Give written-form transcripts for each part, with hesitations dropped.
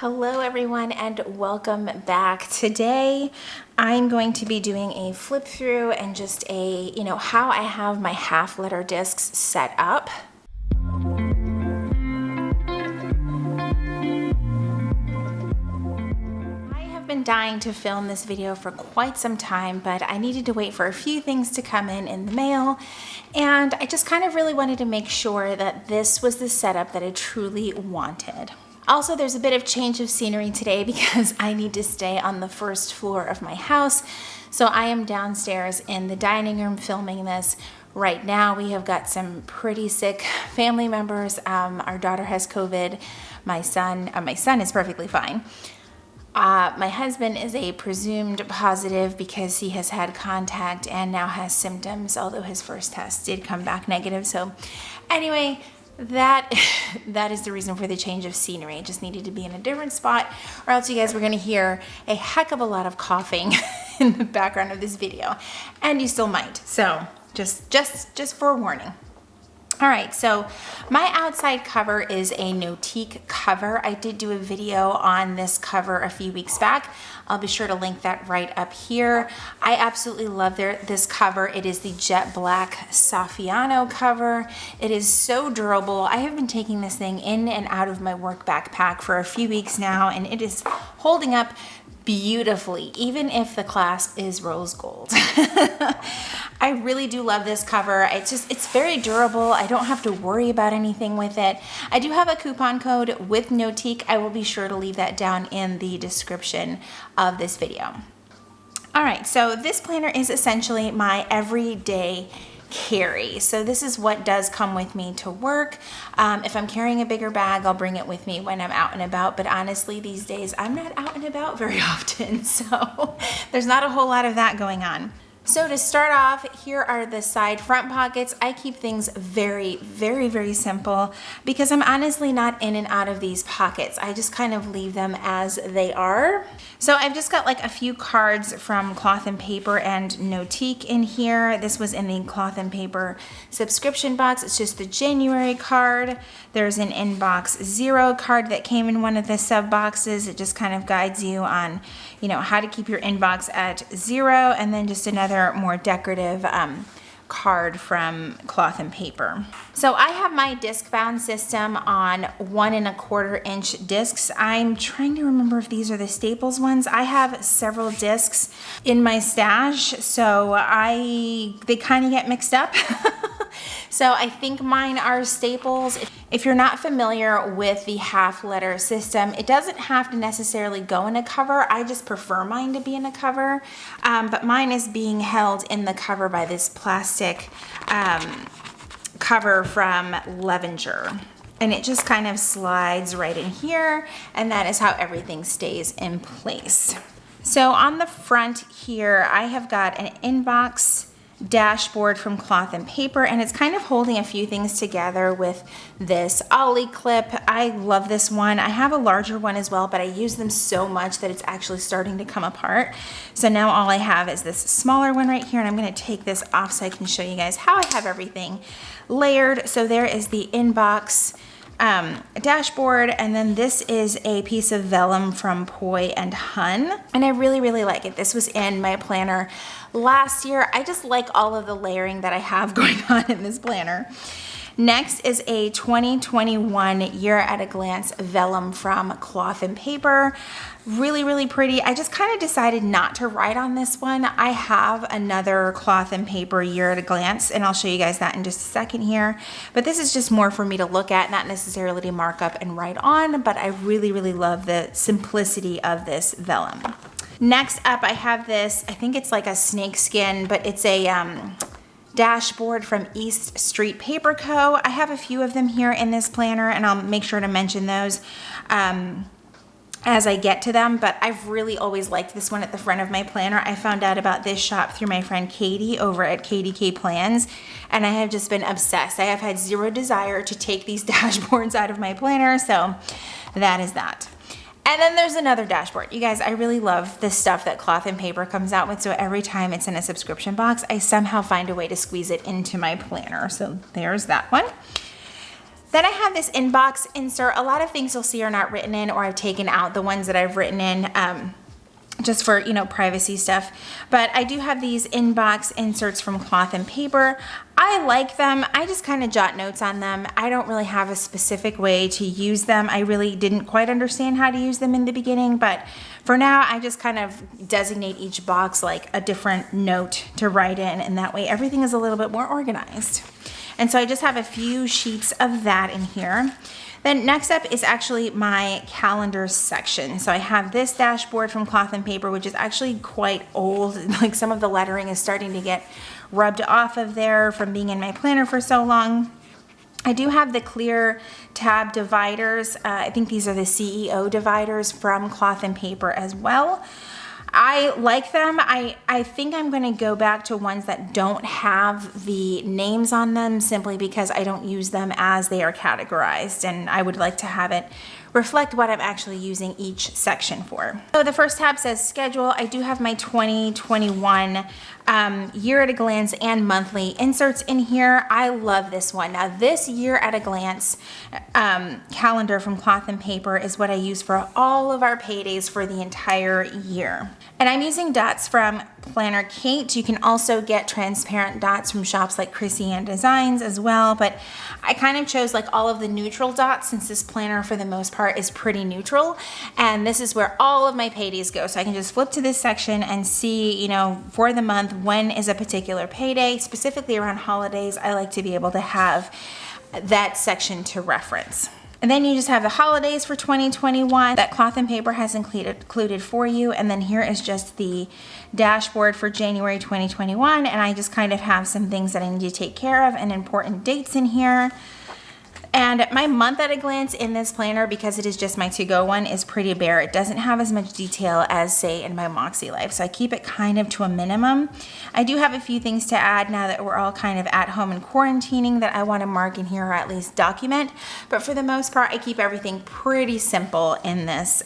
Hello everyone and welcome back. Today I'm going to be doing a flip through and just how I have my half letter discs set up. I have been dying to film this video for quite some time, but I needed to wait for a few things to come in the mail, and I just kind of really wanted to make sure that this was the setup that I truly wanted. Also, there's a bit of change of scenery today because I need to stay on the first floor of my house. So I am downstairs in the dining room filming this right now. We have got some pretty sick family members. Our daughter has COVID. My son is perfectly fine. My husband is a presumed positive because he has had contact and now has symptoms, although his first test did come back negative. So anyway, that is the reason for the change of scenery. I just needed to be in a different spot, or else you guys were going to hear a heck of a lot of coughing in the background of this video, and you still might. So just forewarning. All right, so my outside cover is a Notique cover. I did do a video on this cover a few weeks back. I'll be sure to link that right up here. I absolutely love this cover. It is the jet black Saffiano cover. It is so durable. I have been taking this thing in and out of my work backpack for a few weeks now, and it is holding up beautifully, even if the clasp is rose gold. I really do love this cover. It's very durable. I don't have to worry about anything with it. I do have a coupon code with Notique. I will be sure to leave that down in the description of this video. All right, so this planner is essentially my everyday carry. So this is what does come with me to work. If I'm carrying a bigger bag, I'll bring it with me when I'm out and about, but honestly these days I'm not out and about very often, so there's not a whole lot of that going on. So to start off, here are the side front pockets. I keep things very, very, very simple because I'm honestly not in and out of these pockets. I just kind of leave them as they are. So I've just got like a few cards from Cloth and Paper and Notique in here. This was in the Cloth and Paper subscription box. It's just the January card. There's an inbox 0 card that came in one of the sub boxes. It just kind of guides you on, how to keep your inbox at 0, and then just another more decorative card from Cloth and Paper. So I have my disc bound system on 1 1/4 inch discs. I'm trying to remember if these are the Staples ones. I have several discs in my stash, so they kind of get mixed up. So I think mine are Staples. If you're not familiar with the half letter system, it doesn't have to necessarily go in a cover. I just prefer mine to be in a cover, but mine is being held in the cover by this plastic cover from Levenger. And it just kind of slides right in here, and that is how everything stays in place. So on the front here, I have got an inbox dashboard from Cloth and Paper, and it's kind of holding a few things together with this ollie clip. I love this one. I have a larger one as well, but I use them so much that it's actually starting to come apart. So now all I have is this smaller one right here, and I'm going to take this off so I can show you guys how I have everything layered. So there is the inbox dashboard, and then this is a piece of vellum from Poi and Hun, and I really, really like it. This was in my planner last year. I just like all of the layering that I have going on in this planner. Next is a 2021 Year at a Glance vellum from Cloth and Paper. Really, really pretty. I just kind of decided not to write on this one. I have another Cloth and Paper Year at a Glance, and I'll show you guys that in just a second here. But this is just more for me to look at, not necessarily to mark up and write on, but I really, really love the simplicity of this vellum. Next up, I have this, I think it's like a snake skin, but it's a dashboard from East Street Paper Co. I have a few of them here in this planner, and I'll make sure to mention those as I get to them, but I've really always liked this one at the front of my planner. I found out about this shop through my friend Katie over at KDK Plans, and I have just been obsessed. I have had zero desire to take these dashboards out of my planner, so that is that. And then there's another dashboard. You guys, I really love the stuff that Cloth and Paper comes out with, so every time it's in a subscription box, I somehow find a way to squeeze it into my planner. So there's that one. Then I have this inbox insert. A lot of things you'll see are not written in, or I've taken out the ones that I've written in just for, you know, privacy stuff. But I do have these inbox inserts from Cloth and Paper. I like them. I just kind of jot notes on them. I don't really have a specific way to use them. I really didn't quite understand how to use them in the beginning, but for now I just kind of designate each box like a different note to write in, and that way everything is a little bit more organized. And so I just have a few sheets of that in here. Then next up is actually my calendar section. So I have this dashboard from Cloth and Paper, which is actually quite old. Like some of the lettering is starting to get rubbed off of there from being in my planner for so long. I do have the clear tab dividers. I think these are the CEO dividers from Cloth and Paper as well. I like them. I think I'm going to go back to ones that don't have the names on them, simply because I don't use them as they are categorized, and I would like to have it reflect what I'm actually using each section for. So the first tab says schedule. I do have my 2021 year at a glance and monthly inserts in here. I love this one. Now this year at a glance calendar from Cloth and Paper is what I use for all of our paydays for the entire year. And I'm using dots from Planner Kate. You can also get transparent dots from shops like Chrissy Ann Designs as well, but I kind of chose like all of the neutral dots, since this planner for the most part is pretty neutral, and this is where all of my paydays go. So I can just flip to this section and see, you know, for the month, when is a particular payday. Specifically around holidays, I like to be able to have that section to reference. And then you just have the holidays for 2021 that Cloth and Paper has included for you. And then here is just the dashboard for January 2021. And I just kind of have some things that I need to take care of and important dates in here. And my month at a glance in this planner, because it is just my to-go one, is pretty bare. It doesn't have as much detail as, say, in my Moxie Life, so I keep it kind of to a minimum. I do have a few things to add now that we're all kind of at home and quarantining that I want to mark in here, or at least document. But for the most part, I keep everything pretty simple in this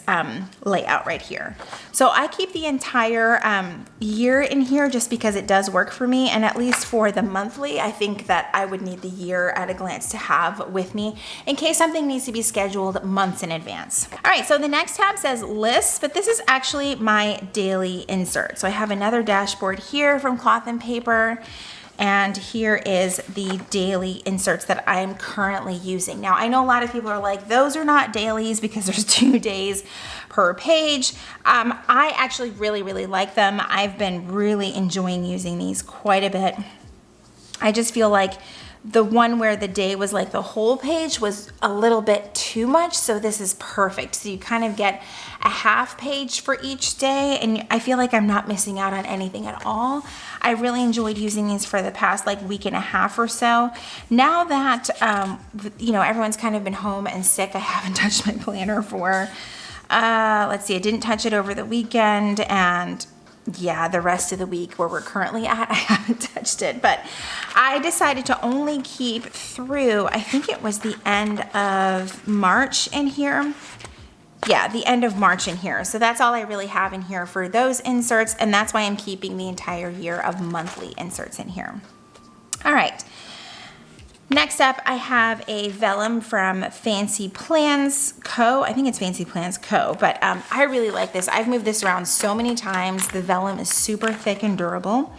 layout right here. So I keep the entire year in here just because it does work for me, and at least for the monthly, I think that I would need the year at a glance to have with me in case something needs to be scheduled months in advance. All right, so the next tab says lists, but this is actually my daily insert. So I have another dashboard here from Cloth and Paper, and here is the daily inserts that I'm currently using. Now, I know a lot of people are like, those are not dailies because there's 2 days per page. I actually really like them. I've been really enjoying using these quite a bit. I just feel like the one where the day was like the whole page was a little bit too much, so this is perfect. So you kind of get a half page for each day, and I feel like I'm not missing out on anything at all. I really enjoyed using these for the past like week and a half or so. Now that you know, everyone's kind of been home and sick, I haven't touched my planner for let's see, I didn't touch it over the weekend, and yeah, the rest of the week where we're currently at, I haven't touched it. But I decided to only keep through, I think it was the end of March in here. Yeah, the end of March in here. So that's all I really have in here for those inserts, and that's why I'm keeping the entire year of monthly inserts in here. All right. Next up, I have a vellum from Fancy Plans Co. I think it's Fancy Plans Co., but I really like this. I've moved this around so many times. The vellum is super thick and durable.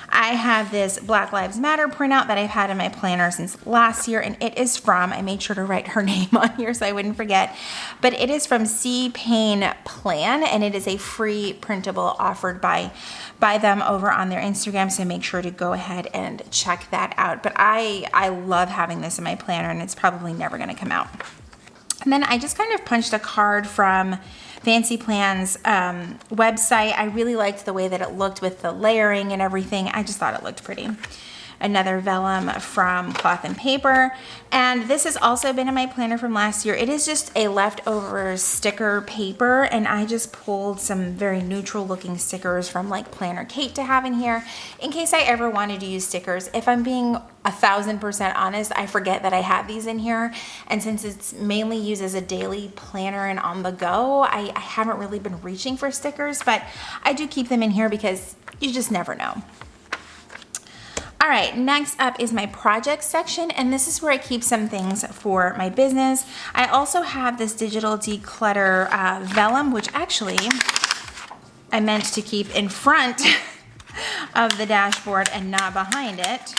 I have this Black Lives Matter printout that I've had in my planner since last year, and it is from, I made sure to write her name on here so I wouldn't forget, but it is from C. Payne Plan, and it is a free printable offered by them over on their Instagram, so make sure to go ahead and check that out. But I love having this in my planner, and it's probably never going to come out. And then I just kind of punched a card from Fancy Plans website. I really liked the way that it looked with the layering and everything. I just thought it looked pretty. Another vellum from Cloth and Paper, and this has also been in my planner from last year. It is just a leftover sticker paper, and I just pulled some very neutral looking stickers from like Planner Kate to have in here in case I ever wanted to use stickers. If I'm being 1000% honest, I forget that I have these in here, and since it's mainly used as a daily planner and on the go, I haven't really been reaching for stickers, but I do keep them in here because you just never know. All right, next up is my projects section, and this is where I keep some things for my business. I also have this digital declutter vellum, which actually I meant to keep in front of the dashboard and not behind it.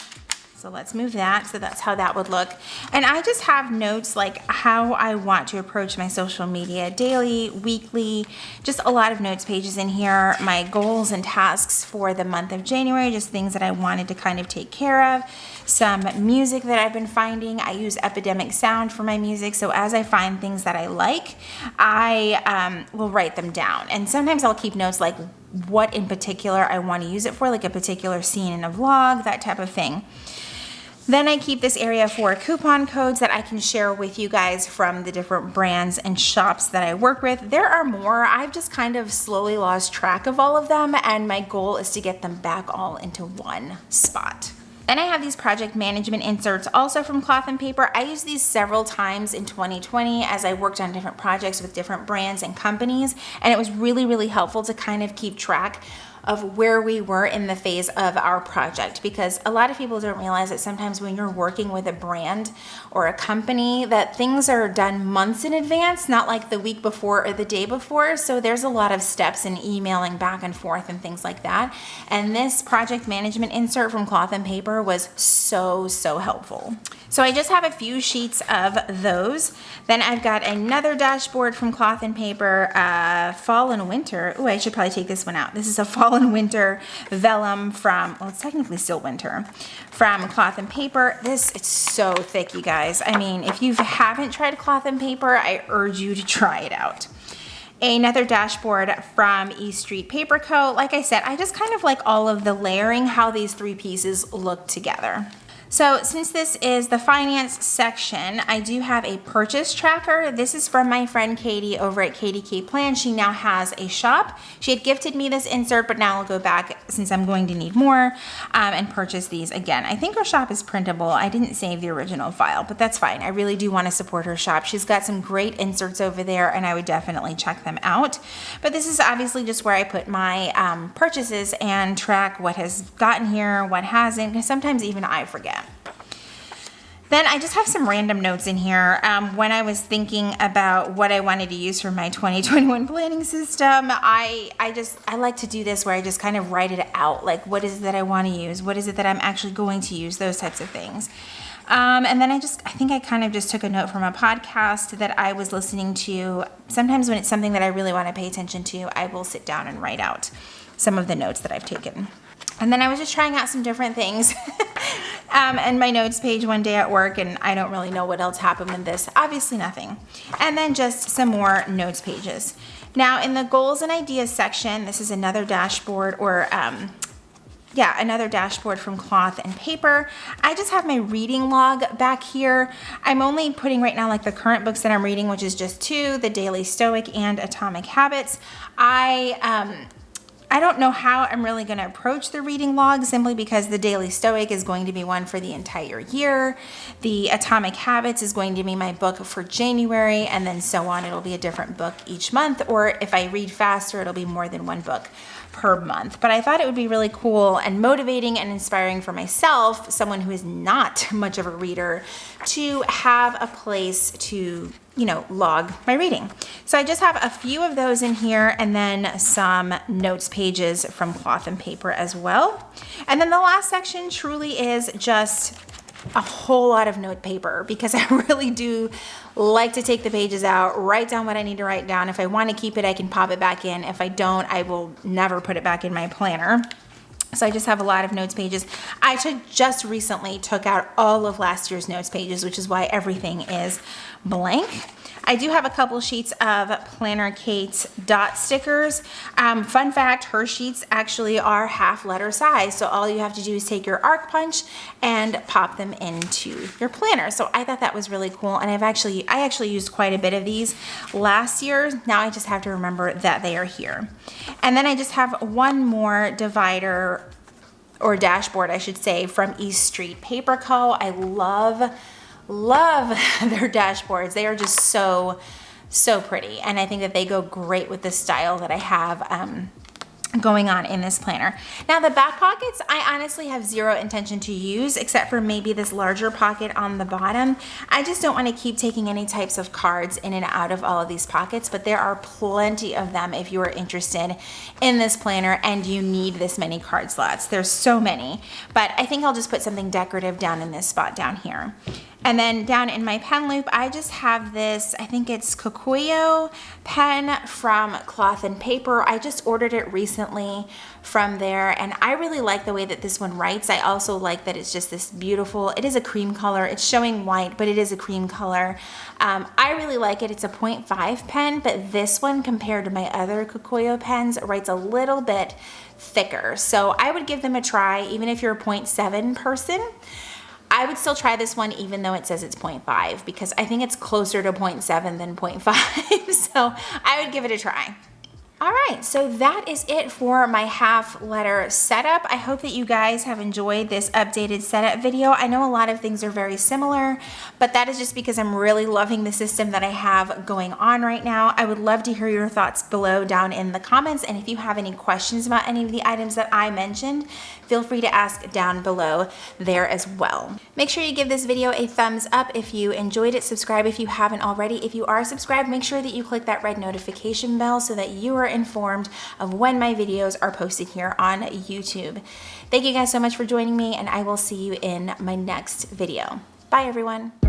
So let's move that. So that's how that would look. And I just have notes like how I want to approach my social media daily, weekly, just a lot of notes pages in here. My goals and tasks for the month of January, just things that I wanted to kind of take care of. Some music that I've been finding. I use Epidemic Sound for my music. So as I find things that I like, I will write them down. And sometimes I'll keep notes like what in particular I want to use it for, like a particular scene in a vlog, that type of thing. Then I keep this area for coupon codes that I can share with you guys from the different brands and shops that I work with. There are more. I've just kind of slowly lost track of all of them, and my goal is to get them back all into one spot. Then I have these project management inserts also from Cloth and Paper. I used these several times in 2020 as I worked on different projects with different brands and companies, and it was really, really helpful to kind of keep track of where we were in the phase of our project, because a lot of people don't realize that sometimes when you're working with a brand or a company that things are done months in advance, not like the week before or the day before. So there's a lot of steps in emailing back and forth and things like that. And this project management insert from Cloth and Paper was so helpful. So I just have a few sheets of those. Then I've got another dashboard from Cloth and Paper, fall and winter. Oh, I should probably take this one out. This is a fall and winter vellum from, well, it's technically still winter, from Cloth and Paper. It's so thick, you guys. I mean, if you haven't tried Cloth and Paper, I urge you to try it out. Another dashboard from E Street Paper Co. Like I said, I just kind of like all of the layering, how these three pieces look together. So since this is the finance section, I do have a purchase tracker. This is from my friend Katie over at Katie K Plan. She now has a shop. She had gifted me this insert, but now I'll go back since I'm going to need more and purchase these again. I think her shop is printable. I didn't save the original file, but that's fine. I really do want to support her shop. She's got some great inserts over there, and I would definitely check them out. But this is obviously just where I put my purchases and track what has gotten here, what hasn't, because sometimes even I forget. Then I just have some random notes in here. When I was thinking about what I wanted to use for my 2021 planning system, I like to do this where I just kind of write it out. Like, what is it that I want to use? What is it that I'm actually going to use? Those types of things. And then I think I kind of just took a note from a podcast that I was listening to. Sometimes when it's something that I really want to pay attention to, I will sit down and write out some of the notes that I've taken. And then I was just trying out some different things and my notes page one day at work, and I don't really know what else happened with this. Obviously nothing. And then just some more notes pages. Now in the goals and ideas section, this is another dashboard or another dashboard from Cloth and Paper. I just have my reading log back here. I'm only putting right now like the current books that I'm reading, which is just two, The Daily Stoic and Atomic Habits. I don't know how I'm really going to approach the reading log, simply because the Daily Stoic is going to be one for the entire year. The Atomic Habits is going to be my book for January, and then so on. It'll be a different book each month, or if I read faster, it'll be more than one book per month. But I thought it would be really cool and motivating and inspiring for myself, someone who is not much of a reader, to have a place to log my reading. So I just have a few of those in here, and then some notes pages from Cloth and Paper as well. And then the last section truly is just a whole lot of note paper, because I really do like to take the pages out, write down what I need to write down. If I want to keep it, I can pop it back in. If I don't, I will never put it back in my planner. So I just have a lot of notes pages. I just recently took out all of last year's notes pages, which is why everything is blank. I do have a couple sheets of Planner Kate's dot stickers. Fun fact, her sheets actually are half letter size. So all you have to do is take your arc punch and pop them into your planner. So I thought that was really cool. And I actually used quite a bit of these last year. Now I just have to remember that they are here. And then I just have one more divider, or dashboard I should say, from E Street Paper Co. I love their dashboards. They are just so pretty, and I think that they go great with the style that I have going on in this planner. Now the back pockets, I honestly have zero intention to use except for maybe this larger pocket on the bottom. I just don't want to keep taking any types of cards in and out of all of these pockets, but there are plenty of them if you are interested in this planner and you need this many card slots. There's so many, but I think I'll just put something decorative down in this spot down here. And then down in my pen loop, I just have this, I think it's Kokuyo pen from Cloth and Paper. I just ordered it recently from there, and I really like the way that this one writes. I also like that it's just this beautiful, it is a cream color. It's showing white, but it is a cream color. I really like it. It's a 0.5 pen, but this one compared to my other Kokuyo pens writes a little bit thicker. So I would give them a try, even if you're a 0.7 person. I would still try this one even though it says it's 0.5 because I think it's closer to 0.7 than 0.5. So I would give it a try. All right, so that is it for my half letter setup. I hope that you guys have enjoyed this updated setup video. I know a lot of things are very similar, but that is just because I'm really loving the system that I have going on right now. I would love to hear your thoughts below down in the comments, and if you have any questions about any of the items that I mentioned, feel free to ask down below there as well. Make sure you give this video a thumbs up if you enjoyed it. Subscribe if you haven't already. If you are subscribed, make sure that you click that red notification bell so that you are informed of when my videos are posted here on YouTube. Thank you guys so much for joining me, and I will see you in my next video. Bye everyone.